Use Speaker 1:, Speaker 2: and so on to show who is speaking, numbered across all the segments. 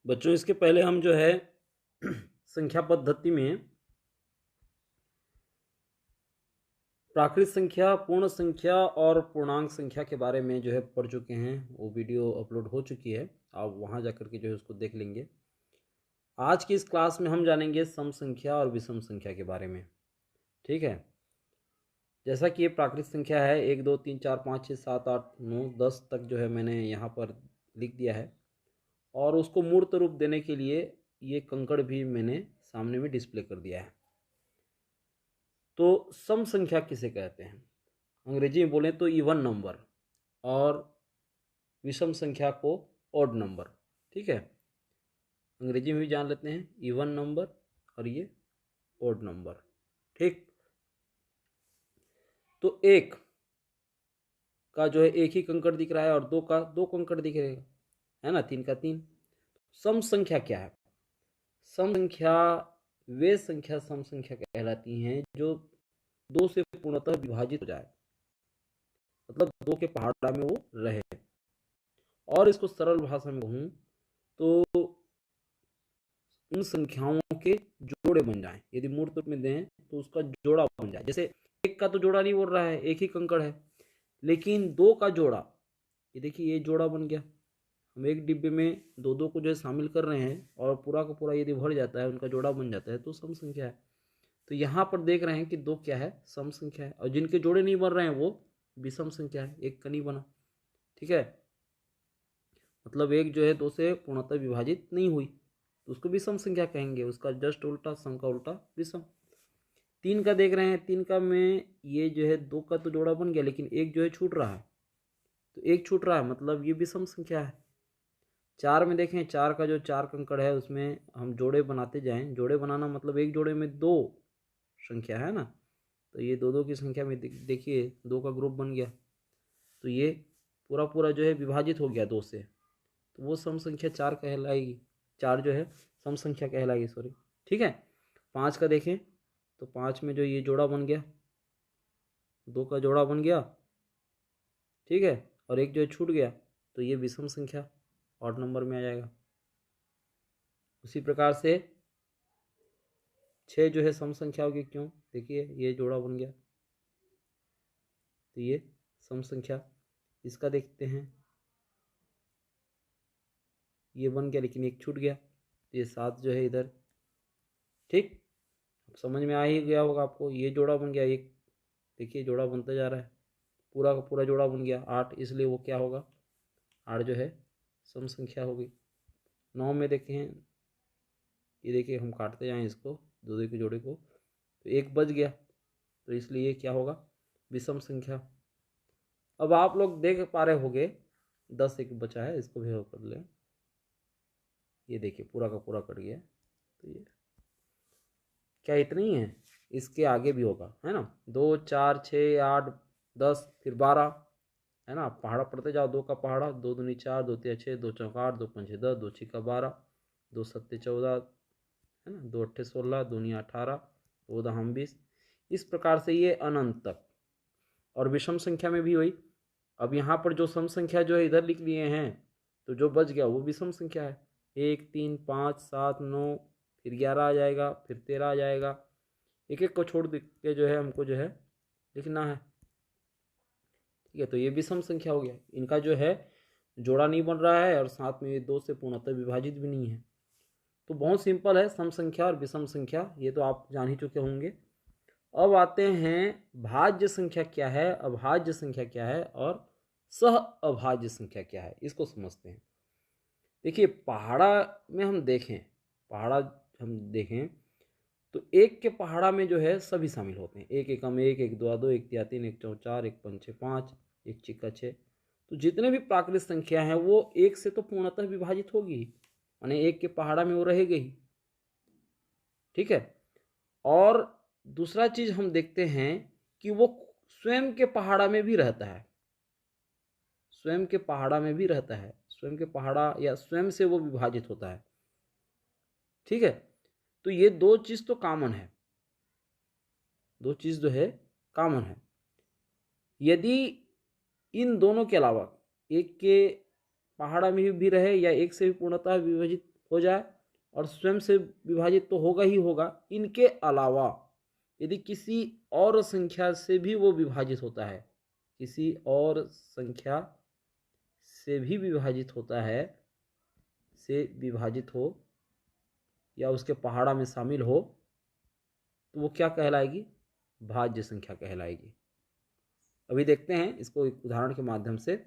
Speaker 1: बच्चों, इसके पहले हम जो है संख्या पद्धति में प्राकृत संख्या, पूर्ण संख्या और पूर्णांक संख्या के बारे में जो है पढ़ चुके हैं। वो वीडियो अपलोड हो चुकी है, आप वहाँ जाकर के जो है उसको देख लेंगे। आज की इस क्लास में हम जानेंगे सम संख्या और विषम संख्या के बारे में। ठीक है, जैसा कि ये प्राकृत संख्या है 1 2 3 4 5 6 7 8 9 10 तक जो है मैंने यहाँ पर लिख दिया है, और उसको मूर्त रूप देने के लिए ये कंकड़ भी मैंने सामने में डिस्प्ले कर दिया है। तो सम संख्या किसे कहते हैं? अंग्रेजी में बोलें तो इवन नंबर, और विषम संख्या को ऑड नंबर। ठीक है, अंग्रेजी में भी जान लेते हैं, इवन नंबर और ये ऑड नंबर। ठीक, तो एक का जो है एक ही कंकड़ दिख रहा है और दो का दो कंकड़ दिख रहेगा, है ना, तीन का तीन। सम संख्या क्या है? सम संख्या वे संख्या सम संख्या कहलाती हैं जो दो से पूर्णतः विभाजित हो जाए, मतलब दो के पहाड़ा में वो रहे। और इसको सरल भाषा में कहूँ तो उन संख्याओं के जोड़े बन जाएं। यदि मूर्त रूप में दें तो उसका जोड़ा बन जाए। जैसे एक का तो जोड़ा नहीं बोल रहा है, एक ही कंकड़ है, लेकिन दो का जोड़ा, ये देखिए ये जोड़ा बन गया। हम एक डिब्बे में दो दो को जो है शामिल कर रहे हैं और पूरा का पूरा यदि भर जाता है, उनका जोड़ा बन जाता है, तो सम संख्या है। तो यहाँ पर देख रहे हैं कि दो क्या है, सम संख्या है, और जिनके जोड़े नहीं बन रहे हैं वो विषम संख्या है, एक का नहीं बना। ठीक है, मतलब एक जो है दो से पूर्णतः विभाजित नहीं हुई तो उसको विषम संख्या कहेंगे। उसका जस्ट उल्टा, सम का उल्टा विषम। तीन का देख रहे हैं, तीन का में ये जो है दो का तो जोड़ा बन गया, लेकिन एक जो है छूट रहा है, तो एक छूट रहा है मतलब ये विषम संख्या है। चार में देखें, चार का जो चार कंकड़ है उसमें हम जोड़े बनाते जाएं। जोड़े बनाना मतलब एक जोड़े में दो संख्या है ना, तो ये दो दो की संख्या में देखिए दो का ग्रुप बन गया, तो ये पूरा पूरा जो है विभाजित हो गया दो से, तो वो सम संख्या चार कहलाएगी। चार जो है सम संख्या कहलाएगी, सॉरी। ठीक है, पाँच का देखें तो पाँच में जो ये जोड़ा बन गया, दो का जोड़ा बन गया, ठीक है, और एक जो है छूट गया, तो ये विषम संख्या ऑड नंबर में आ जाएगा। उसी प्रकार से छः जो है सम संख्या होगी, क्यों? देखिए ये जोड़ा बन गया, तो ये सम संख्या। इसका देखते हैं, ये बन गया लेकिन एक छूट गया, तो ये सात जो है इधर। ठीक, समझ में आ ही गया होगा आपको, ये जोड़ा बन गया एक, देखिए जोड़ा बनता जा रहा है, पूरा का पूरा जोड़ा बन गया आठ, इसलिए वो क्या होगा, आठ जो है सम संख्या होगी। नौ में देखें, ये देखिए हम काटते जाएं इसको, दो दो के जोड़े को, तो एक बच गया, तो इसलिए ये क्या होगा, विषम संख्या। अब आप लोग देख पा रहे होंगे 10 एक बचा है, इसको भी कर लें। ये देखिए पूरा का पूरा कट गया, तो ये क्या इतना ही है, इसके आगे भी होगा, है ना। 2 4 6 8 10 फिर 12, है ना, पहाड़ा पढ़ते जाओ। दो का पहाड़ा, दो दूनी चार, दो तिया छः, दो चौका आठ, दो पंचे 10, दो छिक्का 12, दो सत्ते 14, है ना, दो अट्ठे 16, दूनी 18, दो दहम 20। इस प्रकार से ये अनंत तक। और विषम संख्या में भी वही। अब यहाँ पर जो सम संख्या जो है इधर लिख लिए हैं, तो जो बच गया वो विषम संख्या है। 1 3 5 7 9, फिर 11 आ जाएगा, फिर 13 आ जाएगा। एक एक को छोड़ के जो है हमको जो है लिखना है। ठीक है, तो ये विषम संख्या हो गया। इनका जो है जोड़ा नहीं बन रहा है और साथ में ये दो से पूर्णतः विभाजित भी नहीं है। तो बहुत सिंपल है सम संख्या और विषम संख्या, ये तो आप जान ही चुके होंगे। अब आते हैं भाज्य संख्या क्या है, अभाज्य संख्या क्या है और सह अभाज्य संख्या क्या है, इसको समझते हैं। देखिए पहाड़ा में हम देखें, पहाड़ा हम देखें तो एक के पहाड़ा में जो है सभी शामिल होते हैं। एक एकम एक, एक दो दो, एक तिया तीन, एक चौ चार, एक पंचे पाँच, एक चिक्का छः। तो जितने भी प्राकृत संख्या हैं वो एक से तो पूर्णतः विभाजित होगी ही, माने एक के पहाड़ा में वो रहेगी ही। ठीक है, और दूसरा चीज हम देखते हैं कि वो स्वयं के पहाड़ा में भी रहता है, स्वयं के पहाड़ा में भी रहता है, स्वयं के पहाड़ा या स्वयं से वो विभाजित होता है। ठीक है, तो ये दो चीज तो कॉमन है, दो चीज जो है कॉमन है। यदि इन दोनों के अलावा एक के पहाड़ा में भी रहे या एक से भी पूर्णतः विभाजित हो जाए और स्वयं से विभाजित तो होगा ही होगा, इनके अलावा यदि किसी और संख्या से भी वो विभाजित होता है, किसी और संख्या से भी विभाजित होता है, से विभाजित हो या उसके पहाड़ा में शामिल हो, तो वो क्या कहलाएगी? भाज्य संख्या कहलाएगी। अभी देखते हैं इसको एक उदाहरण के माध्यम से।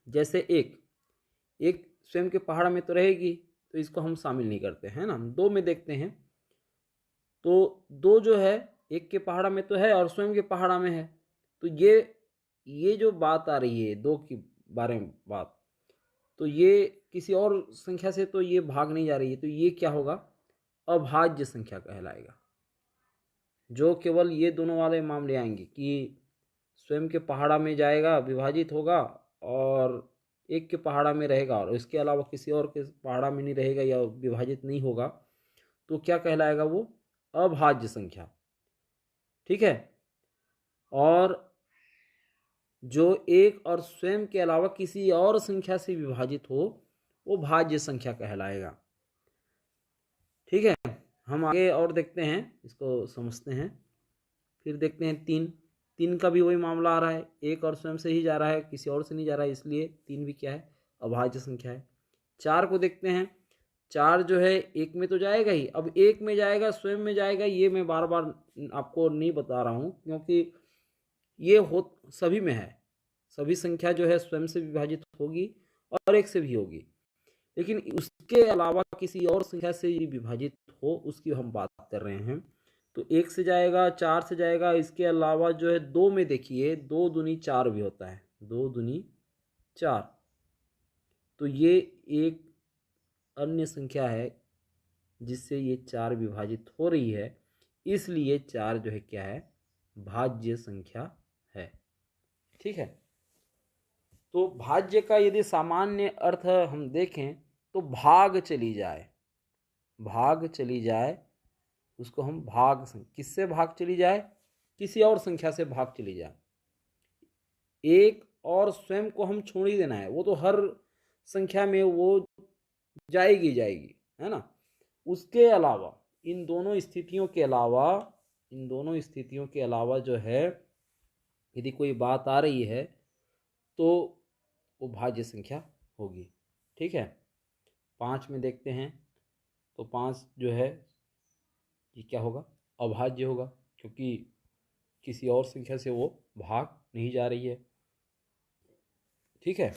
Speaker 1: जैसे एक स्वयं के पहाड़ में तो रहेगी, तो इसको हम शामिल नहीं करते हैं ना। दो में देखते हैं, तो दो जो है एक के पहाड़ा में तो है और स्वयं के पहाड़ा में है, तो ये जो बात आ रही है दो की बारे में बात, तो ये किसी और संख्या से तो ये भाग नहीं जा रही है, तो ये क्या होगा? अभाज्य संख्या कहलाएगा। जो केवल ये दोनों वाले मामले आएंगे कि स्वयं के पहाड़ा में जाएगा, विभाजित होगा, और एक के पहाड़ा में रहेगा और इसके अलावा किसी और के पहाड़ा में नहीं रहेगा या विभाजित नहीं होगा, तो क्या कहलाएगा? वो अभाज्य संख्या। ठीक है। और जो एक और स्वयं के अलावा किसी और संख्या से विभाजित हो, वो भाज्य संख्या कहलाएगा। ठीक है। हम आगे और देखते हैं, इसको समझते हैं। फिर देखते हैं तीन का भी वही मामला आ रहा है, एक और स्वयं से ही जा रहा है, किसी और से नहीं जा रहा है, इसलिए तीन भी क्या है? अभाज्य संख्या है। चार को देखते हैं। चार जो है एक में तो जाएगा ही, अब एक में जाएगा, स्वयं में जाएगा, ये मैं बार बार आपको नहीं बता रहा हूँ, क्योंकि ये हो सभी में है। सभी संख्या जो है स्वयं से विभाजित होगी और एक से भी होगी, लेकिन उसके अलावा किसी और संख्या से विभाजित हो, उसकी हम बात कर रहे हैं। तो एक से जाएगा, चार से जाएगा, इसके अलावा जो है दो में देखिए, दो दूनी चार भी होता है, दो दूनी चार, तो ये एक अन्य संख्या है जिससे ये चार विभाजित हो रही है, इसलिए चार जो है क्या है? भाज्य संख्या है। ठीक है। तो भाज्य का यदि सामान्य अर्थ हम देखें तो भाग चली जाए, भाग चली जाए, उसको हम भाग, किससे भाग चली जाए? किसी और संख्या से भाग चली जाए। एक और स्वयं को हम छोड़ ही देना है, वो तो हर संख्या में वो जाएगी जाएगी, है ना। उसके अलावा इन दोनों स्थितियों के अलावा, इन दोनों स्थितियों के अलावा जो है यदि कोई बात आ रही है तो वो भाज्य संख्या होगी। ठीक है। पाँच में देखते हैं, तो पाँच जो है ये क्या होगा? अभाज्य होगा, क्योंकि किसी और संख्या से वो भाग नहीं जा रही है। ठीक है।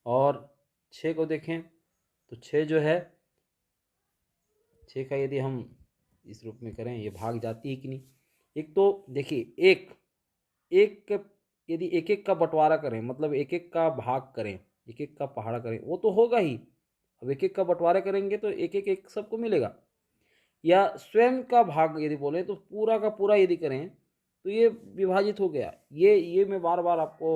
Speaker 1: और छः को देखें, तो छः जो है, छः का यदि हम इस रूप में करें, ये भाग जाती है कि नहीं? एक तो देखिए, एक यदि एक एक का बंटवारा करें, मतलब एक एक का भाग करें, एक एक का पहाड़ा करें, वो तो होगा ही। अब एक एक का बंटवारा करेंगे तो एक एक एक सबको मिलेगा। या स्वयं का भाग यदि बोले तो पूरा का पूरा यदि करें तो ये विभाजित हो गया। ये मैं बार बार आपको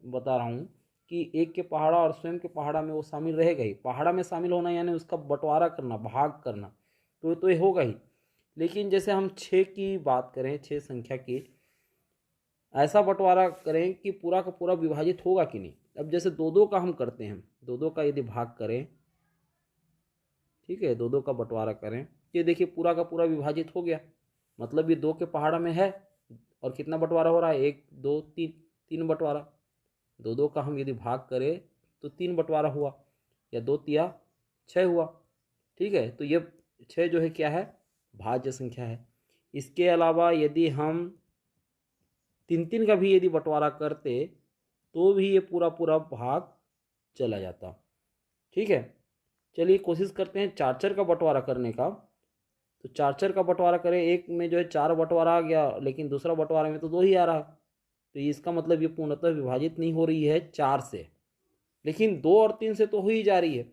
Speaker 1: बता रहा हूँ कि एक के पहाड़ा और स्वयं के पहाड़ा में वो शामिल रहेगा ही। पहाड़ा में शामिल होना यानी उसका बंटवारा करना, भाग करना, तो ये होगा ही। लेकिन जैसे हम छः की बात करें, छः संख्या की, ऐसा बंटवारा करें कि पूरा का पूरा विभाजित होगा कि नहीं। अब जैसे दो दो का हम करते हैं, दो दो का यदि भाग करें, ठीक है, दो दो का बंटवारा करें, ये देखिए पूरा का पूरा विभाजित हो गया, मतलब ये दो के पहाड़ा में है। और कितना बंटवारा हो रहा है? एक दो तीन, तीन बंटवारा। दो दो का हम यदि भाग करें तो तीन बंटवारा हुआ, या दो तिया छः हुआ। ठीक है। तो ये छः जो है क्या है? भाज्य संख्या है। इसके अलावा यदि हम तीन तीन का भी यदि बंटवारा करते तो भी ये पूरा पूरा भाग चला जाता। ठीक है। चलिए कोशिश करते हैं चार चार का बंटवारा करने का। तो चार चार का बंटवारा करें, एक में जो है चार बंटवारा आ गया, लेकिन दूसरा बंटवारा में तो दो ही आ रहा है, तो इसका मतलब ये पूर्णतः विभाजित नहीं हो रही है चार से, लेकिन दो और तीन से तो हो ही जा रही है।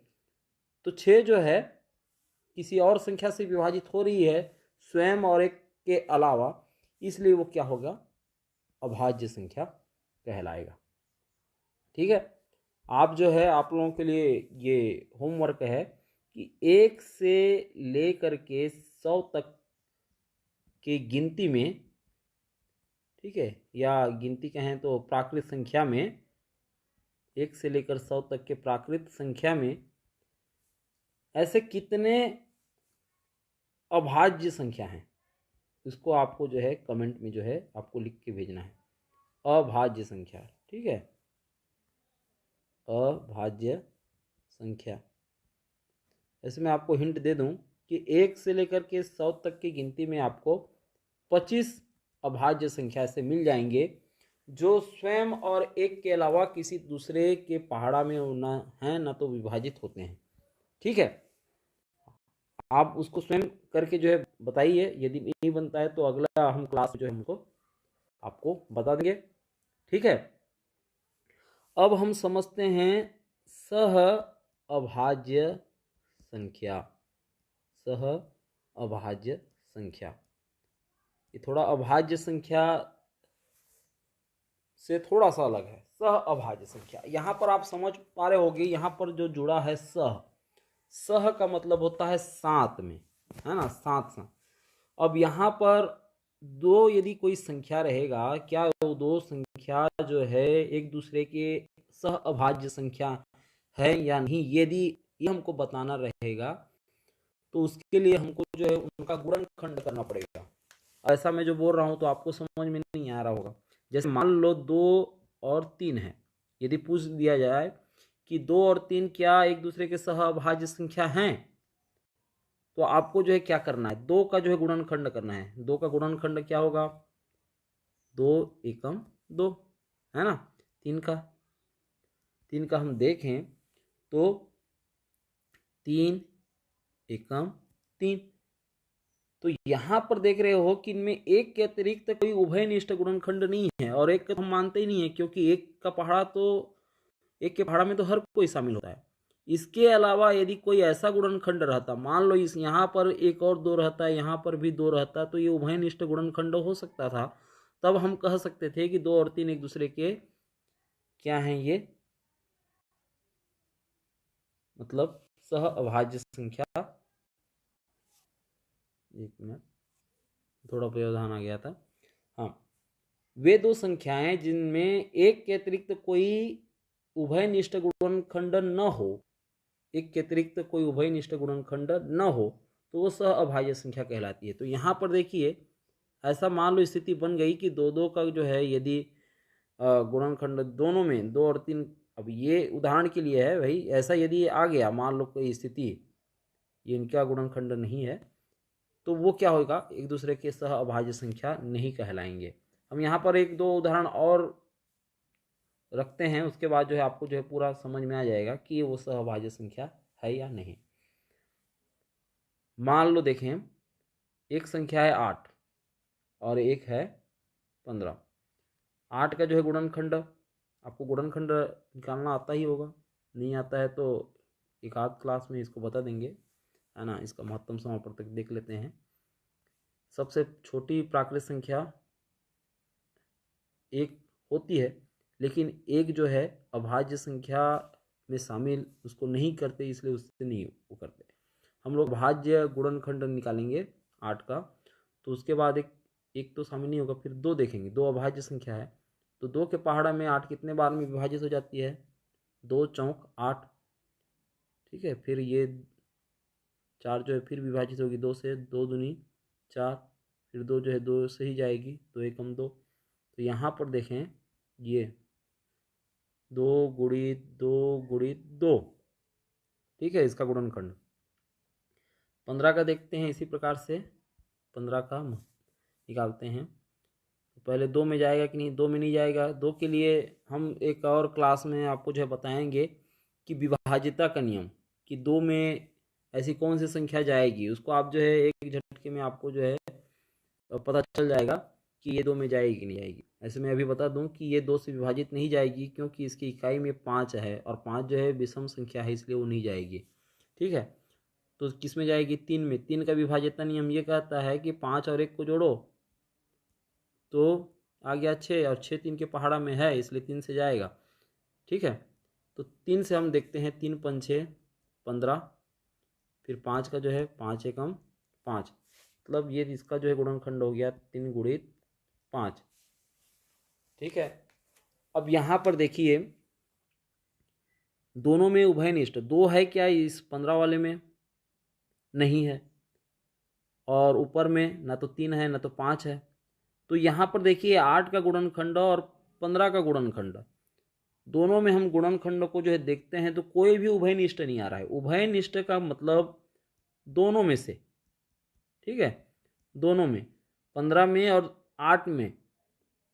Speaker 1: तो छः जो है किसी और संख्या से विभाजित हो रही है स्वयं और एक के अलावा, इसलिए वो क्या होगा? अभाज्य संख्या कहलाएगा। ठीक है। आप जो है, आप लोगों के लिए ये होमवर्क है कि एक से लेकर के 100 तक की गिनती में, ठीक है, या गिनती कहें तो प्राकृत संख्या में, 1 से लेकर 100 तक के प्राकृत संख्या में ऐसे कितने अभाज्य संख्या हैं, इसको आपको जो है कमेंट में जो है आपको लिख के भेजना है। अभाज्य संख्या, ठीक है, अभाज्य संख्या। ऐसे मैं आपको हिंट दे दूं कि 1 से लेकर के 100 तक की गिनती में आपको 25 अभाज्य संख्या से मिल जाएंगे, जो स्वयं और एक के अलावा किसी दूसरे के पहाड़ा में ना है ना तो विभाजित होते हैं। ठीक है, आप उसको स्वयं करके जो है बताइए, यदि नहीं बनता है तो अगला हम क्लास जो है हमको आपको बता देंगे। ठीक है, अब हम समझते हैं सह अभाज्य संख्या। सह अभाज्य संख्या, ये थोड़ा अभाज्य संख्या से थोड़ा सा अलग है। सह अभाज्य संख्या, यहाँ पर आप समझ पा रहे होंगे, यहाँ पर जो जुड़ा है सह, सह का मतलब होता है साथ में, है ना, साथ साथ। अब यहाँ पर दो यदि कोई संख्या रहेगा, क्या वो दो संख्या जो है एक दूसरे के सह अभाज्य संख्या है या नहीं, यदि ये हमको बताना रहेगा तो उसके लिए हमको जो है उनका गुणनखंड करना पड़ेगा। ऐसा मैं जो बोल रहा हूँ तो आपको समझ में नहीं आ रहा होगा। जैसे मान लो 2 और 3 है, यदि पूछ दिया जाए कि 2 और 3 क्या एक दूसरे के सह अभाज्य संख्या हैं, तो आपको जो है क्या करना है, 2 का जो है गुणनखंड करना है। 2 का गुणनखंड क्या होगा, 2 एकम 2, है ना। 3 का हम देखें तो 3 एकम 3। तो यहाँ पर देख रहे हो कि इनमें एक के अतिरिक्त कोई उभयनिष्ठ गुणनखंड नहीं है, और एक का हम मानते ही नहीं है, क्योंकि एक का पहाड़ा तो एक के पहाड़ा में तो हर कोई शामिल होता है। इसके अलावा यदि कोई ऐसा गुणनखंड रहता, मान लो इस यहाँ पर एक और 2 रहता है, यहाँ पर भी 2 रहता, तो ये उभयनिष्ठ गुणनखंड हो सकता था। तब हम कह सकते थे कि 2 और 3 एक दूसरे के क्या हैं, ये मतलब सह अभाज्य संख्या। एक मिनट, थोड़ा व्यवधान आ गया था। हाँ, वे दो संख्याएं जिनमें एक के अतिरिक्त कोई उभयनिष्ठ गुणनखंड न हो, एक के अतिरिक्त कोई उभयनिष्ठ गुणनखंड न हो, तो वो सह अभाज्य संख्या कहलाती है। तो यहाँ पर देखिए, ऐसा मान लो स्थिति बन गई कि 2 का जो है यदि गुणनखंड दोनों में 2 और 3, अब ये उदाहरण के लिए है भाई, ऐसा यदि आ गया मान लो कोई स्थिति, ये इनका गुणनखंड नहीं है, तो वो क्या होगा, एक दूसरे के सह अभाज्य संख्या नहीं कहलाएंगे। हम यहाँ पर 1-2 उदाहरण और रखते हैं, उसके बाद जो है आपको जो है पूरा समझ में आ जाएगा कि वो सहअभाज्य संख्या है या नहीं। मान लो देखें, एक संख्या है 8 और एक है 15। 8 का जो है गुणनखंड, आपको गुणनखंड निकालना आता ही होगा, नहीं आता है तो एक आध क्लास में इसको बता देंगे, है ना। इसका महत्तम समापवर्तक देख लेते हैं। सबसे छोटी प्राकृत संख्या एक होती है, लेकिन एक जो है अभाज्य संख्या में शामिल उसको नहीं करते, इसलिए उससे नहीं वो करते। हम लोग भाज्य गुणनखंड निकालेंगे 8 का, तो उसके बाद एक तो शामिल नहीं होगा, फिर 2 देखेंगे, 2 अभाज्य संख्या है, तो 2 के पहाड़ा में 8 कितने बार में विभाजित हो जाती है, 2 चौक 8। ठीक है, फिर ये 4 जो है फिर विभाजित होगी 2 से, 2 दूनी 4, फिर 2 जो है 2 से ही जाएगी, 2 एकम 2। तो यहाँ पर देखें, ये 2 गुणित 2 गुणित 2, ठीक है, इसका गुणनखंड। 15 का देखते हैं इसी प्रकार से, 15 का निकालते हैं, तो पहले 2 में जाएगा कि नहीं, 2 में नहीं जाएगा। 2 के लिए हम एक और क्लास में आपको जो है बताएंगे कि विभाज्यता का नियम, कि 2 में ऐसी कौन सी संख्या जाएगी, उसको आप जो है एक झटके में आपको जो है पता चल जाएगा कि ये 2 में जाएगी कि नहीं जाएगी। ऐसे मैं अभी बता दूं कि ये 2 से विभाजित नहीं जाएगी, क्योंकि इसकी इकाई में 5 है, और 5 जो है विषम संख्या है, इसलिए वो नहीं जाएगी। ठीक है, तो किस में जाएगी, 3 में। 3 का विभाज्यता नियम ये कहता है कि 5 और 1 को जोड़ो तो आ गया 6, और 6 3 के पहाड़ा में है, इसलिए 3 से जाएगा। ठीक है, तो 3 से हम देखते हैं, 3 पंचे 15, फिर 5 का जो है 5 एकम 5, मतलब ये इसका जो है गुणनखंड हो गया 3 गुणित 5। ठीक है, अब यहाँ पर देखिए, दोनों में उभयनिष्ठ। 2 है क्या इस 15 वाले में? नहीं है। और ऊपर में ना तो 3 है ना तो 5 है। तो यहाँ पर देखिए 8 का गुणनखंड और 15 का गुणनखंड, दोनों में हम गुणनखंड को जो है देखते हैं तो कोई भी उभयनिष्ठ नहीं आ रहा है। उभयनिष्ठ का मतलब दोनों में से, ठीक है, दोनों में 15 में और 8 में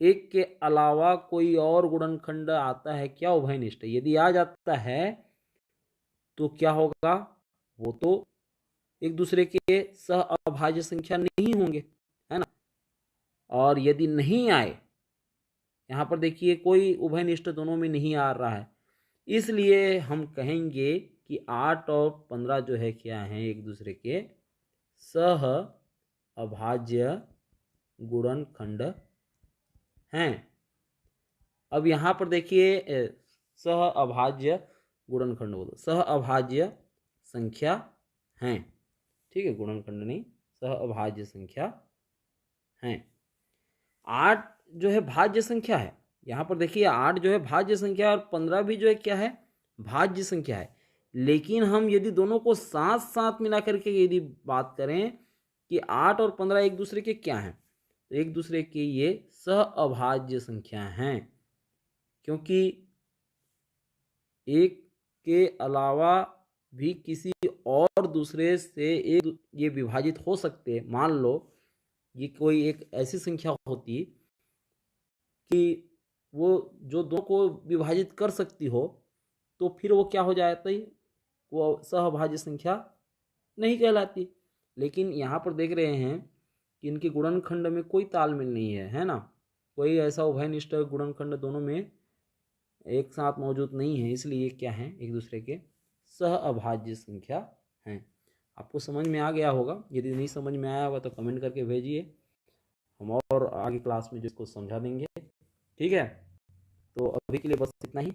Speaker 1: एक के अलावा कोई और गुणनखंड आता है क्या उभयनिष्ठ? यदि आ जाता है तो क्या होगा, वो तो एक दूसरे के सह अभाज्य संख्या नहीं होंगे, है ना। और यदि नहीं आए, यहाँ पर देखिए कोई उभयनिष्ठ दोनों में नहीं आ रहा है, इसलिए हम कहेंगे कि 8 और 15 जो है क्या हैं, एक दूसरे के सह अभाज्य गुणनखंड हैं। अब यहाँ पर देखिए सह अभाज्य गुणनखंड बोलो, सह अभाज्य संख्या हैं, ठीक है, गुणनखंड नहीं, सह अभाज्य संख्या हैं। 8 जो है भाज्य संख्या है। यहाँ पर देखिए 8 जो है भाज्य संख्या और 15 भी जो है क्या है, भाज्य संख्या है। लेकिन हम यदि दोनों को साथ साथ मिला करके यदि बात करें कि 8 और 15 एक दूसरे के क्या हैं, तो एक दूसरे के ये सह अभाज्य संख्या हैं, क्योंकि एक के अलावा भी किसी और दूसरे से एक ये विभाजित हो सकते हैं। मान लो ये कोई एक ऐसी संख्या होती कि वो जो दो को विभाजित कर सकती हो, तो फिर वो क्या हो जाती, वो सहभाज्य संख्या नहीं कहलाती। लेकिन यहाँ पर देख रहे हैं कि इनके गुणनखंड में कोई तालमेल नहीं है ना, कोई ऐसा उभयनिष्ठ गुणनखंड दोनों में एक साथ मौजूद नहीं है, इसलिए क्या है, एक दूसरे के सह अभाज्य संख्या हैं। आपको समझ में आ गया होगा। यदि नहीं समझ में आया होगा तो कमेंट करके भेजिए, हम और आगे क्लास में जो इसको समझा देंगे, ठीक है। तो अभी के लिए बस इतना ही।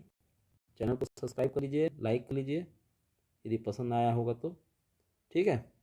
Speaker 1: चैनल को सब्सक्राइब कर लीजिए, लाइक कर लीजिए यदि पसंद आया होगा तो, ठीक है।